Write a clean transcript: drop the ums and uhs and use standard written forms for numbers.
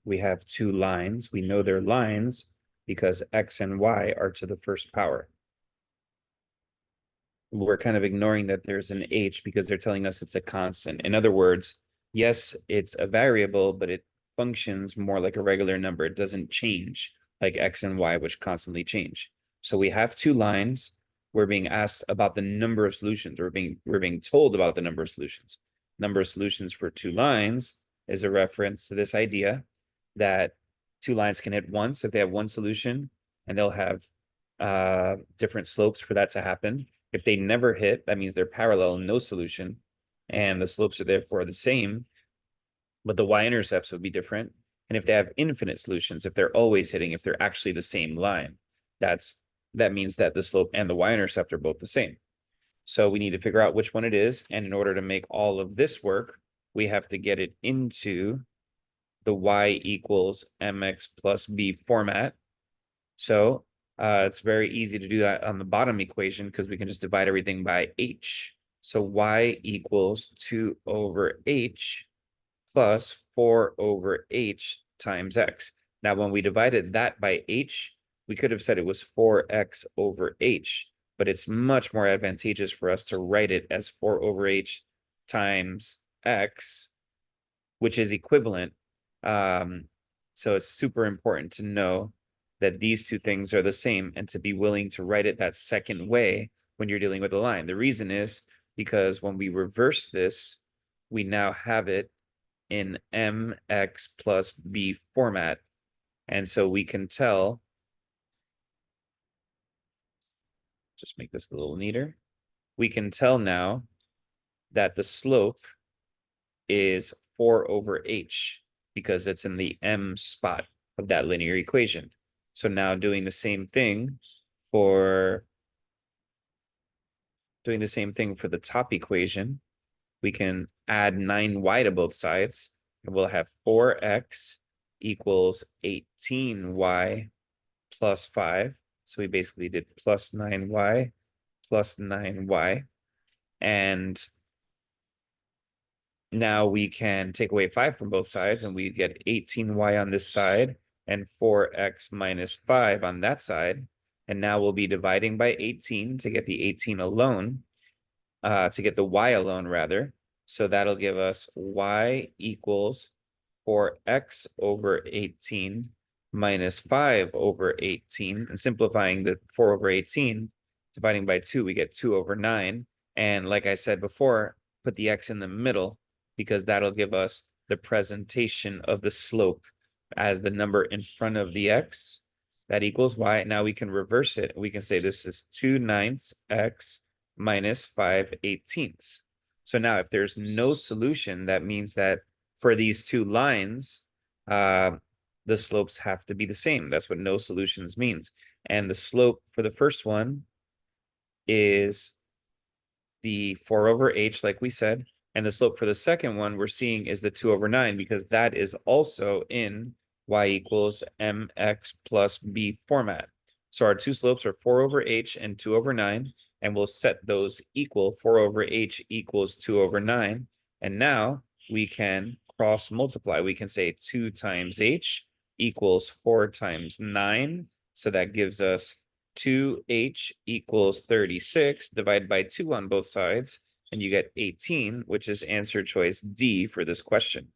we have two lines. We know they're lines because x and y are to the first power. We're kind of ignoring that there's an h because they're telling us it's a constant. In other words, yes, it's a variable, but it functions more like a regular number. It doesn't change like x and y, which constantly change. So we have two lines. We're being asked about the number of solutions. We're being told about the number of solutions. Number of solutions for two lines is a reference to this idea that two lines can hit once if they have one solution, and they'll have different slopes for that to happen. If they never hit, that means they're parallel, no solution, and the slopes are therefore the same, but the y-intercepts would be different. And if they have infinite solutions, if they're always hitting, if they're actually the same line, that means that the slope and the y-intercept are both the same. So we need to figure out which one it is. And in order to make all of this work, we have to get it into the y equals mx plus b format. So it's very easy to do that on the bottom equation because we can just divide everything by h. So y equals 2 over h plus 4 over h times x. Now, when we divided that by h, we could have said it was 4x over h, but it's much more advantageous for us to write it as 4 over h times x, which is equivalent. So it's super important to know that these two things are the same and to be willing to write it that second way when you're dealing with a line. The reason is because when we reverse this, we now have it in mx plus b format. And so we can tell, just make this a little neater. We can tell now that the slope is 4 over h because it's in the m spot of that linear equation. So now doing the same thing for the top equation, we can add 9y to both sides, and we'll have 4x equals 18y plus 5. So we basically did plus 9y plus 9y. And now we can take away 5 from both sides, and we get 18y on this side and 4x minus 5 on that side. And now we'll be dividing by 18 to get the 18 alone, to get the y alone, rather. So that'll give us y equals 4x over 18 minus 5 over 18. And simplifying the 4 over 18, dividing by 2, we get 2 over 9. And like I said before, put the x in the middle because that'll give us the presentation of the slope as the number in front of the x. That equals y. Now we can reverse it. We can say this is 2/9 x minus 5/18. So now if there's no solution, that means that for these two lines, the slopes have to be the same. That's what no solutions means. And the slope for the first one is the 4 over h, like we said. And the slope for the second one we're seeing is the 2 over 9 because that is also in y equals mx plus b format. So our two slopes are 4 over h and 2 over 9, and we'll set those equal. 4 over h equals 2 over 9. And now we can cross multiply. We can say 2 times h equals 4 times 9. So that gives us 2h equals 36 divided by 2 on both sides. And you get 18, which is answer choice D for this question.